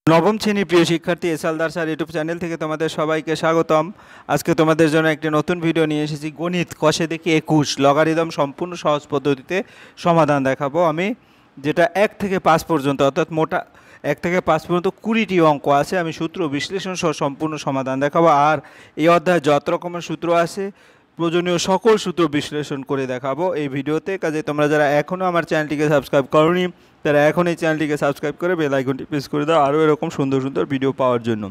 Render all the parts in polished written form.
নবম শ্রেণীর প্রিয় শিক্ষার্থী এসএলদার স্যার ইউটিউব চ্যানেল থেকে তোমাদের সবাইকে স্বাগতম। আজকে তোমাদের জন্য একটি নতুন ভিডিও নিয়ে এসেছি। গণিত কষে দেখি 21 লগারিদম সম্পূর্ণ সহজ পদ্ধতিতে সমাধান দেখাবো আমি, যেটা 1 থেকে 5 পর্যন্ত, অর্থাৎ মোটা 1 থেকে 5 পর্যন্ত 20টি অঙ্ক আছে। আমি সূত্র বিশ্লেষণ সহ সম্পূর্ণ সমাধান দেখাবো। আর এই অধ্যায়ে যত রকমের সূত্র আছে প্রয়োজনীয় সকল সূত্র বিশ্লেষণ করে দেখাবো এই ভিডিওতে। কাজে তোমরা যারা এখনও আমার চ্যানেলটিকে সাবস্ক্রাইব করোনি তারা এখন এই চ্যানেলটিকে সাবস্ক্রাইব করে বেল আইকনটি প্রেস করে দাও আরও এরকম সুন্দর সুন্দর ভিডিও পাওয়ার জন্য।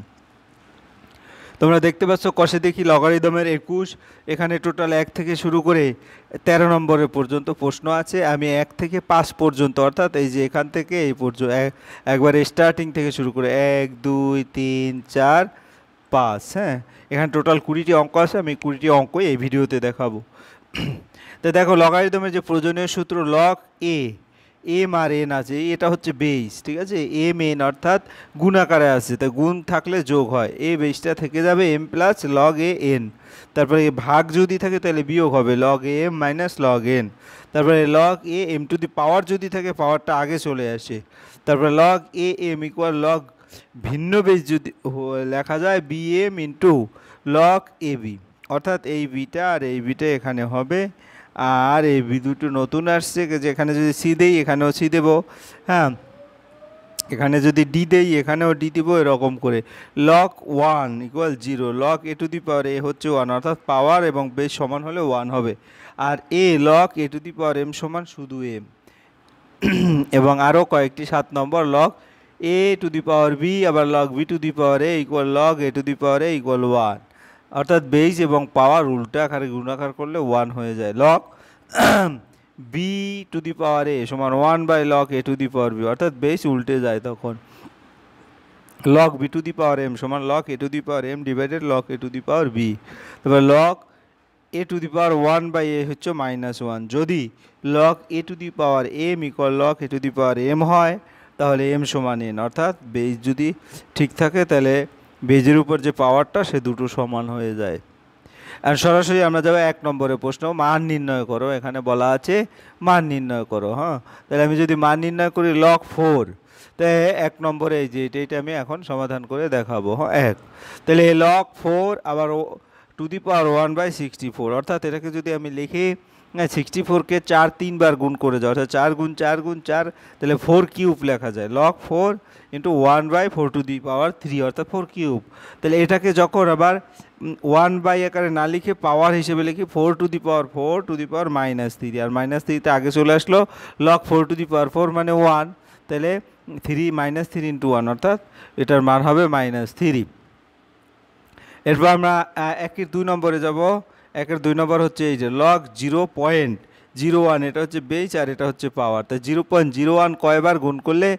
তোমরা দেখতে পাচ্ছ কষে দেখি লগারিদমের 21। এখানে টোটাল 1 থেকে শুরু করে 13 নম্বরের পর্যন্ত প্রশ্ন আছে। আমি 1 থেকে 5 পর্যন্ত, অর্থাৎ এই যে এখান থেকে এই পর্যন্ত একবারে স্টার্টিং থেকে শুরু করে 1 2 3 4 5, হ্যাঁ, এখানে টোটাল 20টি অঙ্ক আছে। আমি 20টি অঙ্কই এই ভিডিওতে দেখাবো। তো দেখো লগারিদমের যে প্রয়োজনীয় সূত্র log A, M R N আছে, এটা হচ্ছে বেস, ঠিক আছে। এম এন অর্থাৎ গুণ আকারে আছে, তাই গুণ থাকলে যোগ হয়, এ বেসটা থেকে যাবে M plus log A N. তারপরে ভাগ যদি থাকে তাহলে বিয়োগ হবে log A M minus log N. তারপরে log A M to the power যদি থাকে পাওয়ারটা আগে চলে আসে। তারপরে log A M equal log ভিন্ন বেস যদি লেখা যায় B M into log A B, অর্থাৎ এই বিটা আর এই বিটা এখানে হবে। আর এই বি দুটো নতুন আসছে, যেখানে যদি সি দেই এখানেও সি দেবো, হ্যাঁ, এখানে যদি ডি দেই এখানেও ডি দিব, এরকম করে log 1 equal 0, log A to the power A হচ্ছে 1, অর্থাৎ পাওয়ার এবং বেস সমান হলে 1 হবে। আর A log A to the power M সমান শুধু এম। এবং আরও কয়েকটি 7 নম্বর log A to the power B, আবার log B to the power A equal log A to the power A equal 1, অর্থাৎ বেস এবং পাওয়ার উল্টা আকারে গুণাকার করলে 1 হয়ে যায়। Log B to the power A সমান 1 by log A to the power B, অর্থাৎ বেস উল্টে যায় তখন। Log B to the power M সমান log A to the power M divided log A to the power B. তারপর log A to the power 1 by A হচ্ছে -1। যদি log A to the power M equal log A to the power M হয় তাহলে M সমান N, অর্থাৎ base যদি ঠিক থাকে তাহলে বেজের উপর যে পাওয়ারটা সে দুটো সমান হয়ে যায়। আর সরাসরি আমরা যাবো 1 নম্বরের প্রশ্ন, মান নির্ণয় করো। এখানে বলা আছে মান নির্ণয় করো, হ্যাঁ। তাহলে আমি যদি মান নির্ণয় করি লগ 4, তাই 1 নম্বরে এই যে এইটা আমি এখন সমাধান করে দেখাবো, হ্যাঁ 1। তাহলে লগ 4 আবার টু দি পাওয়ার 1/64, অর্থাৎ এটাকে যদি আমি লিখি 64কে 4 3 বার গুণ করে যাও, অর্থাৎ 4 গুণ 4 গুণ 4, তাহলে 4 কিউব লেখা যায়। Log 4 into 1/4 two the power 3, অর্থাৎ 4 কিউব। তাহলে এটাকে যখন আবার 1 বাই আকারে না লিখে পাওয়ার হিসেবে লিখি 4 টু দি পাওয়ার -3, আর -3তে আগে চলে আসলো লগ 4 টু দি পাওয়ার 4 মানে 1, তাহলে 3 -3 ইন্টু 1, অর্থাৎ এটার মান হবে -3। এরপর আমরা 1-এর 2 নম্বরে যাব। 1-এর 2 নম্বর হচ্ছে এই যে লগ 0.01, এটা হচ্ছে বেস আর এটা হচ্ছে পাওয়ার। তাই 0.01 কয়বার গুণ করলে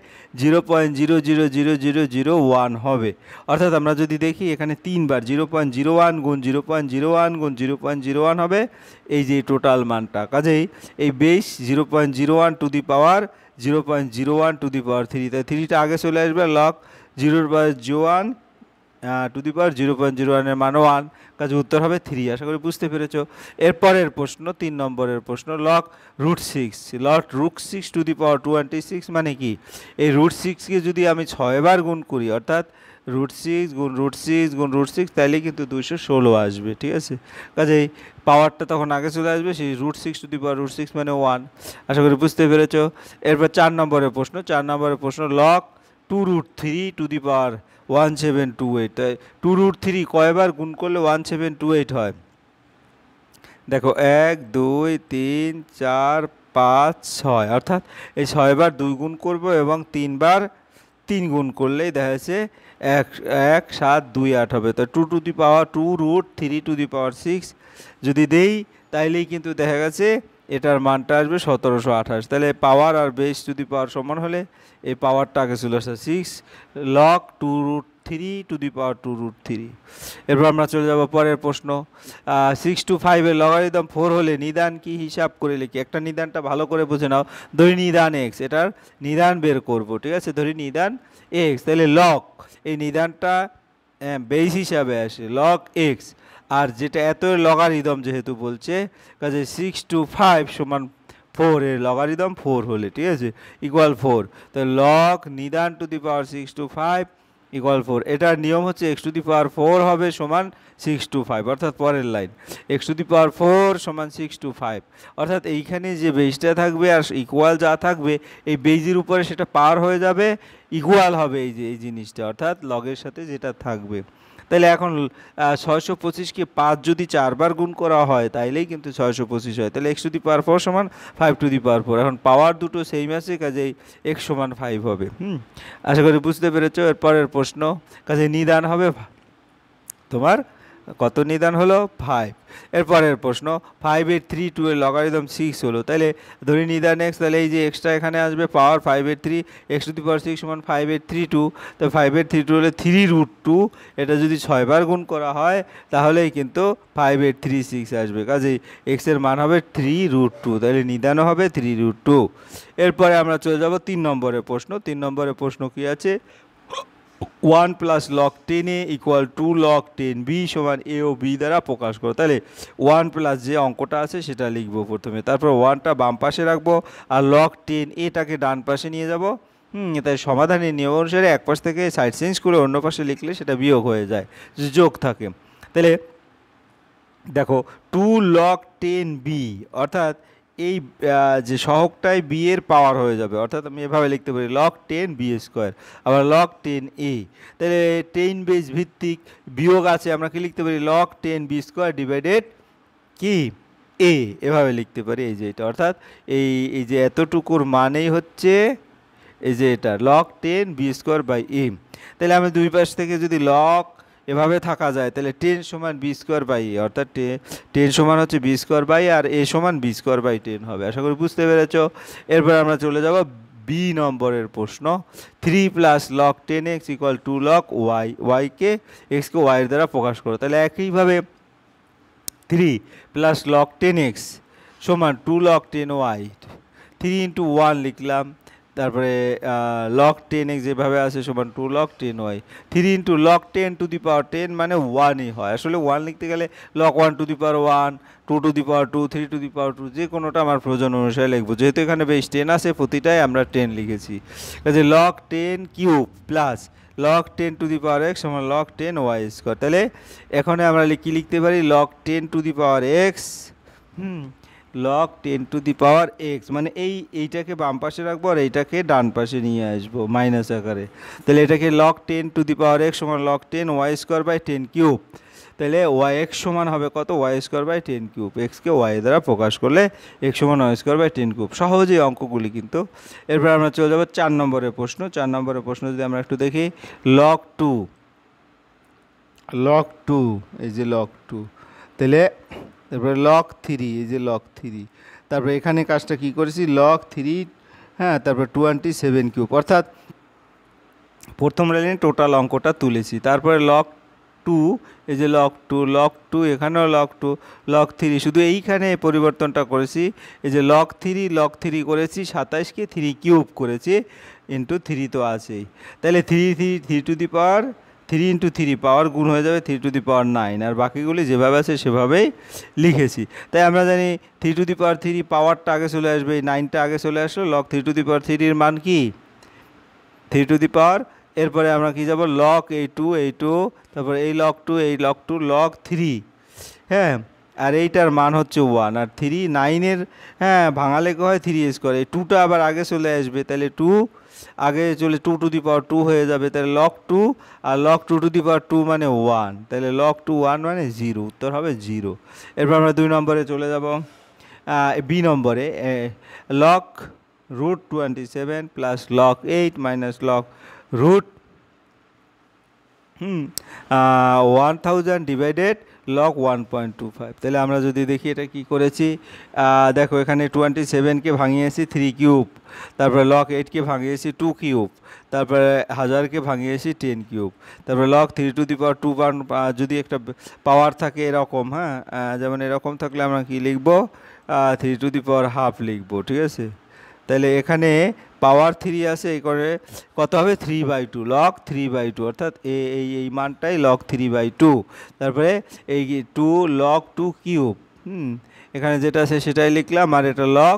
0.000001 হবে, অর্থাৎ আমরা যদি দেখি এখানে 3 বার 0.01 গুণ 0.01 গুণ 0.01 হবে এই যে টোটাল মানটা। কাজেই এই base 0.01 to the power 0.01 to the power 3, তাই 3টা আগে চলে আসবে, লগ 0.01 টু দি পাওয়ার 0.01 এর মান 1, কাজে উত্তর হবে 3। আশা করি বুঝতে পেরেছ। এরপরের প্রশ্ন 3 নম্বরের প্রশ্ন লগ √6 টু দি পাওয়ার 26 মানে কি? এই √6কে যদি আমি 6 বার গুণ করি, অর্থাৎ √6 গুণ √6 গুণ √6, তাইলে কিন্তু 216 আসবে, ঠিক আছে। কাজেই পাওয়ারটা তখন আগে চলে আসবে, সেই √6 টু দি পাওয়ার √6 মানে 1। আশা করি বুঝতে পেরেছ। এরপর 4 নম্বরের প্রশ্ন লগ 2√3 টু দি পাওয়ার 1728, তাই 2√3 কয়বার গুণ করলে 1728 হয়? দেখো 1 2 3 4 5 6, অর্থাৎ এই 6 বার 2 গুণ করব এবং 3 বার 3 গুণ করলেই দেখা যাচ্ছে 1 7 2 8 হবে। তো 2 two the power 2√3 two the পাওয়ার 6 যদি দেই তাইলেই কিন্তু দেখা গেছে এটার মানটা আসবে 1728। তাহলে পাওয়ার আর বেস টু দি পাওয়ার সমান হলে এই পাওয়ারটা আগে চলে আসে 6 লগ 2√3 টু দি পাওয়ার 2√3। এরপর আমরা চলে যাব পরের প্রশ্ন। 6 to 5 এর লগারিদম 4 হলে নিদান কি হিসাব করে লিখি। একটা নিদানটা ভালো করে বুঝে নাও। ধরি নিদান এক্স, এটার নিদান বের করব, ঠিক আছে। ধরি নিদান এক্স, তাহলে লগ এই নিদানটা বেস হিসাবে আসে লগ এক্স, আর যেটা এত লগারিদম যেহেতু বলছে, কাজে 6 to 5 সমান 4 এর লগারিদম 4 হলে, ঠিক আছে, ইকুয়াল 4। তো লগ নিদান two the power 6 to 5 equal 4। এটার নিয়ম হচ্ছে x⁴ হবে সমান 625, অর্থাৎ পরের লাইন x⁴ সমান 625, অর্থাৎ এইখানে যে বেজটা থাকবে আর ইকুয়াল যা থাকবে এই বেজের উপরে সেটা পার হয়ে যাবে, ইকুয়াল হবে এই যে এই জিনিসটা, অর্থাৎ লগের সাথে যেটা থাকবে। তাহলে এখন 625কে 5 যদি 4বার গুণ করা হয় তাইলেই কিন্তু 625 হয়। তাহলে x⁴ সমান 5⁴। এখন পাওয়ার দুটো সেম আছে, কাজেই x সমান 5 হবে। আশা করি বুঝতে পেরেছো। এর পরের প্রশ্ন, কাজে নিদান হবে তোমার কত নিদান হলো 5। এরপরের প্রশ্ন 5 এর 3 2 এর লগারিদম 6 হলো, তাহলে ধরি নিদান x, তাহলে এই যে এক্সট্রা এখানে আসবে পাওয়ার 5 এর 3, x⁴ সমান 5 এর 3 2, তো 5 এর 3 2 হলে 3√2, এটা যদি 6বার গুণ করা হয় তাহলেই কিন্তু 5 এর 3 6 আসবে, কাজেই x এর মান হবে 3√2, তাহলে নিদানও হবে 3√2। এরপরে আমরা চলে যাব 3 নম্বরের প্রশ্ন। 3 নম্বরের প্রশ্ন কি আছে, 1 plus log 10a equal 2 log 10b সমান a ও b দ্বারা প্রকাশ করো। তাহলে 1 প্লাস যে অঙ্কটা আছে সেটা লিখবো প্রথমে, তারপর 1টা বাম পাশে রাখবো আর লগ 10aটাকে ডান পাশে নিয়ে যাব। তাই সমাধানের নিয়ম অনুসারে এক পাশ থেকে সাইড চেঞ্জ করে অন্য পাশে লিখলে সেটা বিয়োগ হয়ে যায়, যোগ থাকে। তাহলে দেখো 2 লগ 10b, অর্থাৎ এই যে সহগটাই বি এর পাওয়ার হয়ে যাবে, অর্থাৎ আমি এভাবে লিখতে পারি লগ 10b², আবার লগ 10a। তাহলে 10 বেজ ভিত্তিক বিয়োগ আছে, আমরা কি লিখতে পারি লগ 10b² ডিভাইডেড কি a, এভাবে লিখতে পারি। এই যে এটা, অর্থাৎ এই যে এতটুকুর মানেই হচ্ছে এই যে এটা লগ 10b²/a। তাহলে আমি দুই পাশ থেকে যদি লগ এভাবে থাকা যায় তাহলে 10 সমান b²/a, অর্থাৎ 10 সমান হচ্ছে b² আর a সমান b²/10 হবে। আশা করি বুঝতে পেরেছ। এরপর আমরা চলে যাব বি নম্বরের প্রশ্ন, 3 plus log 10x equal 2 log y, y-কে x-কে y এর দ্বারা প্রকাশ করো। তাহলে একইভাবে 3 প্লাস লগ 10x সমান 2 লগ 10y, 3 ইন্টু 1 লিখলাম, তারপরে লগ 10x যেভাবে আছে সমান 2 লগ 10y, 3 ইন্টু লগ 10⁻10 মানে 1ই হয়। আসলে 1 লিখতে গেলে লগ 1⁻1, 2⁻2, 3⁻2, যে কোনোটা আমার প্রয়োজন অনুসারে লিখবো, যেহেতু এখানে বেশ 10 আছে প্রতিটাই আমরা 10 লিখেছি। কাজে লগ 10³ প্লাস লগ 10⁻x সমান লগ 10y²। তাহলে এখানে আমরা কি লিখতে পারি লগ 10⁻x লগ 10⁻x, মানে এইটাকে বাম পাশে রাখবো আর এইটাকে ডান পাশে নিয়ে আসবো মাইনাস আকারে। তাহলে এটাকে লগ 10⁻x সমান লগ 10y²/10³। তাহলে yx সমান হবে কত, y²/10³। x-কে y দ্বারা প্রকাশ করলে x সমান y²/10³। সহজেই অঙ্কগুলি কিন্তু। এরপর আমরা চলে যাবো 4 নম্বরের প্রশ্ন। 4 নম্বরের প্রশ্ন যদি আমরা একটু দেখি, লগ 2 এই যে লগ 2, তাহলে তারপরে লগ 3, এই যে লগ 3, তারপরে এখানে কাজটা কি করেছি লগ 3, তারপরে 27³ অর্থাৎ প্রথম লাইনে টোটাল অঙ্কটা তুলেছি। তারপরে লগ 2, এই যে লগ 2 এখানেও লগ 2, লগ 3 শুধু এইখানে পরিবর্তনটা করেছি, এই যে লগ 3 করেছি, 27কে 3³ করেছি, ইন্টু 3 তো আছেই। তাহলে 3 ইন্টু 3 পাওয়ার গুণ হয়ে যাবে 3⁹, আর বাকিগুলি যেভাবে আছে সেভাবেই লিখেছি। তাই আমরা জানি 3⁵ পাওয়ারটা আগে চলে আসবে, এই 9টা আগে চলে আসলো, লগ 3⁵ মান কি 3⁵। এরপরে আমরা কি যাব লগ এই 2, তারপর এই লগ 2 লগ 3, আর এইটার মান হচ্ছে 1, আর 3 9-এর ভাঙালে কি হয় 3² এই 2টা আবার আগে চলে আসবে, তাহলে 2 আগে চলে 2⁻2 হয়ে যাবে, তাহলে লগ 2 আর লগ 2⁻2 মানে 1, তাহলে লগ 2 1 মানে 0, উত্তর হবে 0। এরপর আমরা 2 নম্বরে চলে যাব, বি নম্বরে log √27 plus log 8 minus log √1000 divided log 1.25। তাহলে আমরা যদি দেখি এটা কি করেছি, দেখো এখানে 27কে ভাঙিয়েছি 3³, তারপরে লগ 8কে ভাঙিয়েছি 2³, তারপরে 1000কে ভাঙিয়েছি 10³, তারপরে লগ 3⁻2 যদি একটা পাওয়ার থাকে এরকম, যেমন এরকম থাকলে আমরা কি লিখব 3½ লিখবো, ঠিক আছে। তাহলে এখানে পাওয়ার 3 আছে, এই করে কত হবে 3/2, লগ 3/2, অর্থাৎ এই মানটাই লগ 3/2। তারপরে এই 2 লগ 2³ এখানে যেটা আছে সেটাই লিখলাম, আর এটা লগ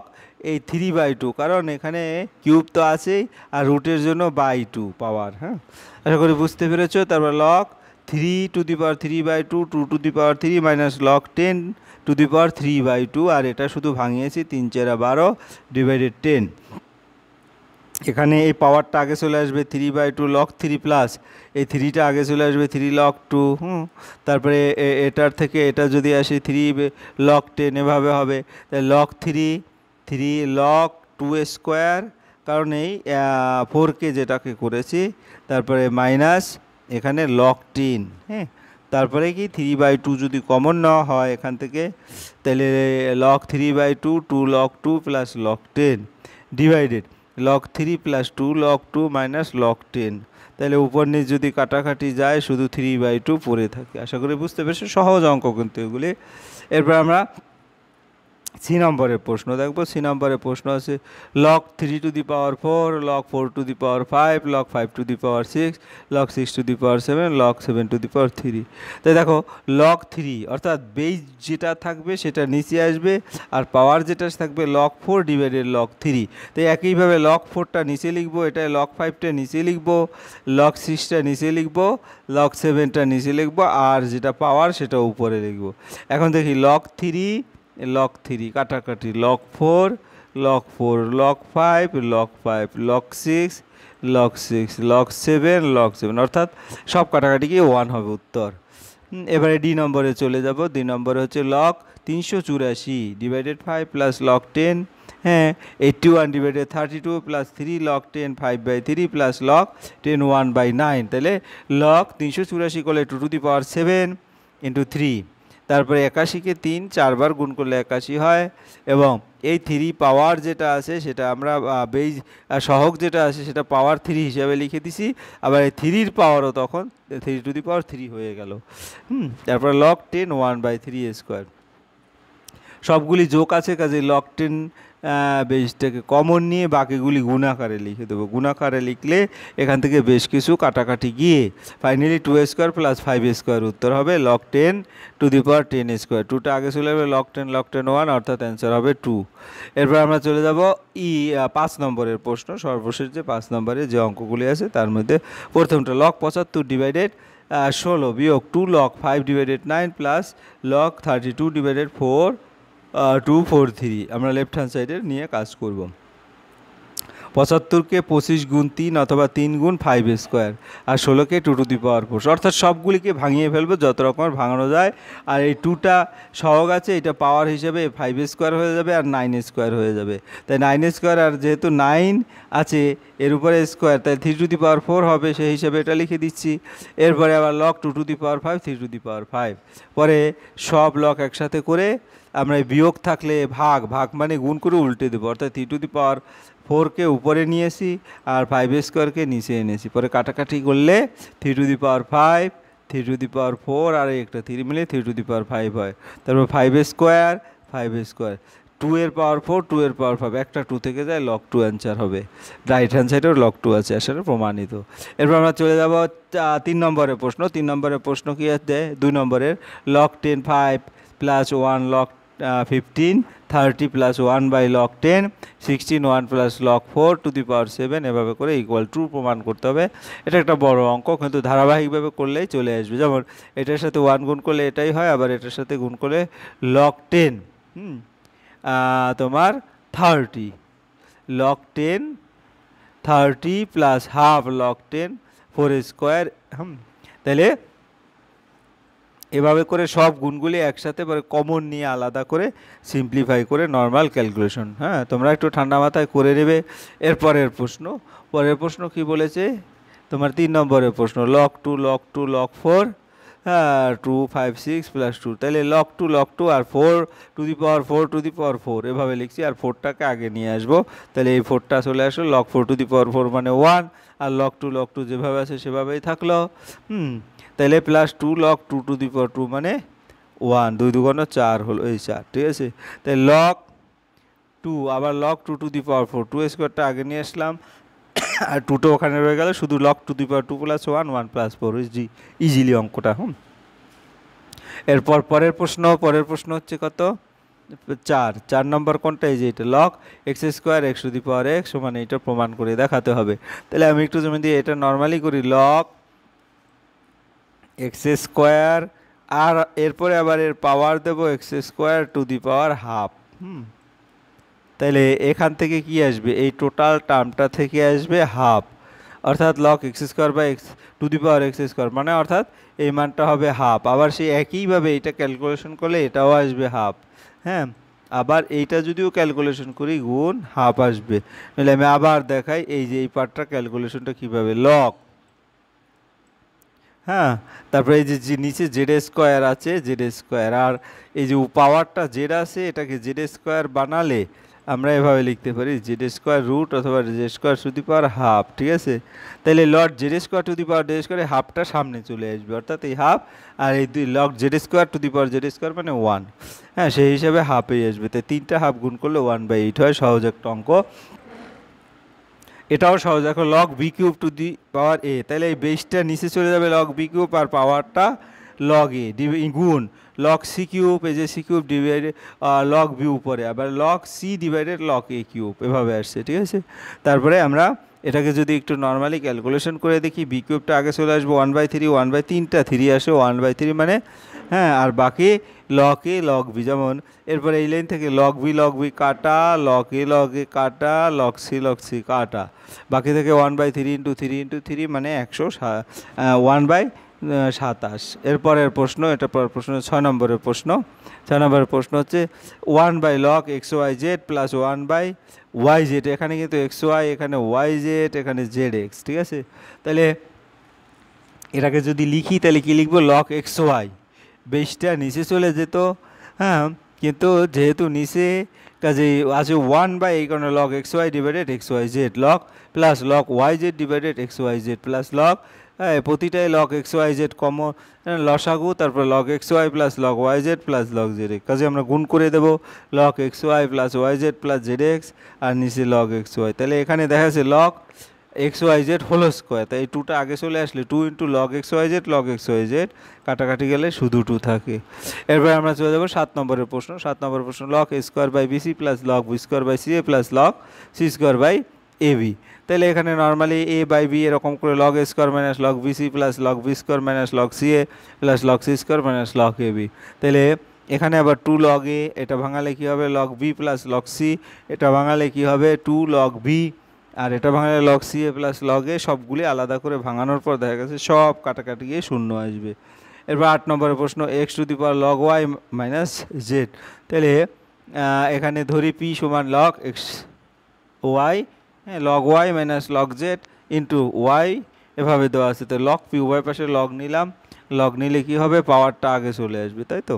এই 3/2, কারণ এখানে কিউব তো আছেই আর রুটের জন্য বাই 2 পাওয়ার। হ্যাঁ, আশা করি বুঝতে পেরেছো। তারপর লগ 3^3/2 2^3 মাইনাস লগ 10^3/2, আর এটা শুধু ভাঙিয়েছি 3×4 = 12 ডিভাইডেড 10। এখানে এই পাওয়ারটা আগে চলে আসবে 3/2 লগ 3 প্লাস এই 3টা আগে চলে আসবে 3 লগ 2। তারপরে এটার থেকে এটা যদি আসে 3 লগ 10 এভাবে হবে। তাই লগ 3 লগ 2² কারণ এই 4কে যেটাকে করেছি, তারপরে মাইনাস এখানে লগ 10। হ্যাঁ, তারপরে কি 3/2 যদি কমন নেওয়া হয় এখান থেকে, তাহলে log 3/2 2 log 2 plus log 10 divided log 3 plus 2 log 2 minus log 10। তাহলে উপর নিচ যদি কাটাকাটি যায় শুধু 3/2 পড়ে থাকে। আশা করি বুঝতে পেরেছো, সহজ অঙ্ক কিন্তু এগুলি। এরপর আমরা সি নম্বরের প্রশ্ন দেখব। সি নম্বরের প্রশ্ন আছে log 3^4 log 4^5 log 5^6 log 6^7 log 7^3। তাই দেখো লগ 3 অর্থাৎ বেস যেটা থাকবে সেটা নিচে আসবে, আর পাওয়ার যেটা থাকবে লগ 4 ডিভাইডেড লগ 3। তাই একইভাবে লগ 4টা নিচে লিখবো, এটা লগ 5টা নিচে লিখবো, লগ 6টা নিচে লিখবো, লগ 7টা নিচে লিখবো, আর যেটা পাওয়ার সেটা উপরে লিখবো। এখন দেখি লগ 3 কাটাকাটি log 4 log 4 log 5 log 5 log 6 log 6 log 7 log 7, অর্থাৎ সব কাটাকাটি কি 1 হবে উত্তর। এবারে ডি নম্বরে চলে যাব। ডি নম্বরে হচ্ছে লগ 384 ডিভাইডেড 5 প্লাস লগ 10। হ্যাঁ, 81 divided 32 plus 3 log 10 5/3 plus log 10 1/9। তাহলে লগ 384 করলে 2^7 ইন্টু 3, তারপরে 81কে 3 বার গুণ করলে 81 হয়, এবং এই 3 পাওয়ার যেটা আছে সেটা আমরা বেজ সহগ যেটা আছে সেটা পাওয়ার 3 হিসাবে লিখে দিছি। আবার এই 3-র পাওয়ারও তখন 3^3 হয়ে গেল। তারপরে লগ 10 1/3² সবগুলি যোগ আছে, কাজে লগ 10 বেসটাকে কমন নিয়ে বাকিগুলি গুণাকারে লিখে দেবো। গুণাকারে লিখলে এখান থেকে বেশ কিছু কাটাকাটি গিয়ে ফাইনালি 2² প্লাস 5² উত্তর হবে লগ 10^10²। 2টা আগে চলে যাবে, লগ 10 1, অর্থাৎ অ্যান্সার হবে 2। এরপর আমরা চলে যাব 5 নম্বরের প্রশ্ন। সর্বশেষ যে 5 নম্বরে যে অঙ্কগুলি আছে তার মধ্যে প্রথমটা লগ 75 ডিভাইডেড 16 বিয়োগ 2 log 5 divided 9 plus log 32 divided 4 243। আমরা লেফট হ্যান্ড সাইডের নিয়ে কাজ করব। 75কে 25 গুণ 3 অথবা 3 গুণ 5², আর 16কে 2^4, অর্থাৎ সবগুলিকে ভাঙিয়ে ফেলবো যত রকমের ভাঙানো যায়। আর এই 2টা সহগ আছে, এটা পাওয়ার হিসাবে 5² হয়ে যাবে আর 9² হয়ে যাবে। তাই 9² আর যেহেতু 9 আছে এর উপরে স্কোয়ার, তাই 3^4 হবে, সেই হিসাবে এটা লিখে দিচ্ছি। এরপরে আবার লগ 2^5 3^5, পরে সব লগ একসাথে করে আমরা বিয়োগ থাকলে ভাগ মানে গুণ করে উল্টে দেবো, অর্থাৎ 3^4কে উপরে নিয়েছি আর 5² নিচে এনেছি। পরে কাটাকাটি করলে 3^5 3^4 আর একটা 3 মিলে 3^5 হয়। তারপর 5² 2-এর পাওয়ার 4 2-এর পাওয়ার 5, একটা 2 থেকে যায়, লগ 2 অ্যান্সার হবে। রাইট হ্যান্ড সাইডেও লগ 2 আছে, আসলে প্রমাণিত। এরপর আমরা চলে যাব 3 নম্বরের প্রশ্ন। 3 নম্বরের প্রশ্ন কি আছে 2 নম্বরের log 10 5 plus 1 log 15 30 plus 1/log 10 16 1 plus log 4^7, এভাবে করে = প্রমাণ করতে হবে। এটা একটা বড় অঙ্ক, কিন্তু ধারাবাহিকভাবে করলেই চলে আসবে। যেমন এটার সাথে 1 গুণ করলে এটাই হয়, আবার এটার সাথে গুণ করলে লগ 10 তোমার 30 লগ 10 30 প্লাস হাফ লগ 10 4²। তাহলে এভাবে করে সব গুণগুলি একসাথে কমন নিয়ে আলাদা করে সিম্পলিফাই করে নর্মাল ক্যালকুলেশন। হ্যাঁ, তোমরা একটু ঠান্ডা মাথায় করে নেবে। পরের প্রশ্ন কি বলেছে তোমার 3 নম্বরের প্রশ্ন লগ 2 লগ 4 2 5 6 প্লাস 2। তাহলে লগ 2 আর 4^4 এভাবে লিখছি, আর 4টাকে আগে নিয়ে আসবো। তাহলে এই 4টা চলে আসলো, লগ 4^4 মানে 1, আর লগ 2 যেভাবে আছে সেভাবেই থাকলো। তাহলে প্লাস 2 লগ 2^2 মানে 1, 2 2 4 হলো, এই 4, ঠিক আছে। তাই লগ 2 আবার লগ 2^4 2² আগে নিয়ে আসলাম, আর 2টা ওখানে রয়ে গেল, শুধু log 2^2 প্লাস 1 1 প্লাস 4 ইজিলি অঙ্কটা। এরপর পরের প্রশ্ন হচ্ছে কত 4 নম্বর কোনটা, এই যে এটা log x square x to the power x সমান এইটা প্রমাণ করে দেখাতে হবে। তাহলে আমি একটু জমি দিয়ে এটা নর্মালি করি, লগ এক্স স্কোয়ার আর এরপরে আবার এর পাওয়ার দেবো x square two the power half. তাহলে এখান থেকে কি আসবে, এই টোটাল টার্মটা থেকে আসবে হাফ, অর্থাৎ log x square by x to the power x square, মানে অর্থাৎ এই মানটা হবে হাফ। আবার সেই একইভাবে এটা ক্যালকুলেশন করলে এটাও আসবে হাফ। হ্যাঁ, আবার এইটা যদিও ক্যালকুলেশন করি গুণ হাফ আসবে। নাহলে আমি আবার দেখাই, এই যে এই পার্টটা ক্যালকুলেশনটা কীভাবে, লগ, হ্যাঁ, তারপরে এই যে নিচে জেড স্কোয়ার আছে, জেড স্কোয়ার, আর এই যে পাওয়ারটা জেড আছে এটাকে জেড স্কোয়ার বানালে আমরা এভাবে লিখতে পারি জেড স্কোয়ার রুট অথবা Z square two the power half. ঠিক আছে, তাহলে log Z square two the power Z স্কোয়ারে হাফটা সামনে চলে আসবে, অর্থাৎ এই হাফ আর এই দুই log Z square two the power Z square মানে 1। হ্যাঁ, সেই হিসাবে হাফেই আসবে, তাই 3টা হাফ গুণ করলে 1/8 হয়, সহজ একটা অঙ্ক। এটাও সহজ, দেখো log B cube to the power A, তাহলে এই বেসটা নিচে চলে যাবে লগ বি কিউব আর পাওয়ারটা লগ এ গুণ লগ সি কিউব, এই যে C cube divided log B উপরে, আবার log C divided log A cube, এভাবে আসছে। ঠিক আছে, তারপরে আমরা এটাকে যদি একটু নর্মালি ক্যালকুলেশন করে দেখি, বি কিউবটা আগে চলে আসবো 1/3, 1/3টা 3 আসে 1/3 মানে, হ্যাঁ, আর বাকি লগ এ লগ বি, যেমন এরপরে এই লাইন থেকে লগ বি কাটা, লগ এ কাটা, লগ সি কাটা, বাকি থেকে 1/3 ইন্টু 3 মানে 1/27। এরপরের প্রশ্ন, এটা পরের প্রশ্ন 6 নম্বরের প্রশ্ন। 6 নম্বরের প্রশ্ন হচ্ছে 1/log XYZ প্লাস 1/YZ, এখানে কিন্তু XY, এখানে YZ, এখানে ZX। ঠিক আছে, তাহলে এটাকে যদি লিখি তাহলে কি লিখবো, লগ XY, বেসটা নিচে চলে যেত, হ্যাঁ, কিন্তু যেহেতু নিচে কাজে আছে 1 এই কারণে log XY divided XYZ, log plus log YZ divided XYZ plus log, হ্যাঁ, প্রতিটাই লগ XYZ কমন লসাগু, তারপর log XY plus log YZ plus log ZX, কাজে আমরা গুণ করে দেবো log XY plus YZ plus ZX আর নিচে লগ XY। তাহলে এখানে দেখা যাচ্ছে লগ XYZ হোল স্কোয়ার, তাই এই 2টা আগে চলে আসলে 2 ইন্টু লগ XYZ কাটাকাটি গেলে শুধু 2 থাকে। এরপরে আমরা চলে যাবো 7 নম্বরের প্রশ্ন। 7 নম্বরের প্রশ্ন, log A square by BC plus log B square by C A plus log C square by A B. তাহলে এখানে নর্মালি এ বাই বি এরকম করে log A square minus log BC plus log B square minus log C A plus log C square minus log A B. তাহলে এখানে আবার 2 log এ, এটা ভাঙালে কী হবে, log B plus log C, এটা ভাঙালে কী হবে 2 লগ বি, আর এটা ভাঙালে log C A plus log A, সবগুলি আলাদা করে ভাঙানোর পর দেখা গেছে সব কাটাকাটি গিয়ে শূন্য আসবে। এরপর 8 নম্বরের প্রশ্ন, x to the power log y minus z. তাহলে এখানে ধরি পি সমান লগ এক্স ওয়াই, হ্যাঁ, log y minus log z into y, এভাবে দেওয়া আছে। তো লগ পি উভয় পাশে লগ নিলাম, লগ নিলে কী হবে, পাওয়ারটা আগে চলে আসবে, তাই তো,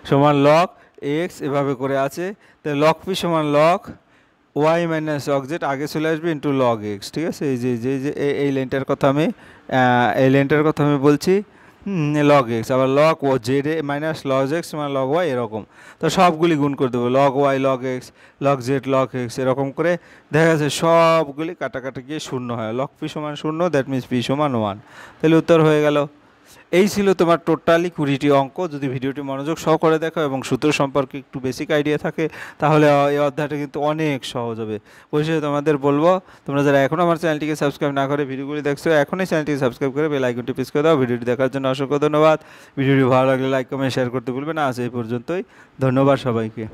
সমান লগ এক্স এভাবে করে আছে। তাহলে লগ পি সমান log y minus log z আগে চলে আসবে ইন্টু লগ এক্স। ঠিক আছে, এই যে এই লাইনটার কথা আমি বলছি, লগ এক্স, আবার লগ ও z A minus log x মানে লগ ওয়াই, এরকম। তো সবগুলি গুণ করে দেবো, log y log x log z log x, এরকম করে দেখা যাচ্ছে সবগুলি কাটাকাটি গিয়ে শূন্য হয়, লগ পি সমান 0, দ্যাট মিনস পি সমান 1। তাহলে উত্তর হয়ে গেল। এই ছিল তোমার টোটালি 20টি অঙ্ক। যদি ভিডিওটি মনোযোগ সহকারে দেখো এবং সূত্র সম্পর্কে একটু বেসিক আইডিয়া থাকে তাহলে এই অধ্যায়টা কিন্তু অনেক সহজ হবে। পরিশেষে তোমাদের বলবো, তোমরা যারা এখনও আমার চ্যানেলটিকে সাবস্ক্রাইব না করে ভিডিওগুলি দেখছো, এখনই চ্যানেলটিকে সাবস্ক্রাইব করে বেল আইকনটি প্রেস করে দাও। ভিডিওটি দেখার জন্য অসংখ্য ধন্যবাদ। ভিডিওটি ভালো লাগলে লাইক কমেন্ট শেয়ার করতে ভুলবে না। আজ এই পর্যন্তই, ধন্যবাদ সবাইকে।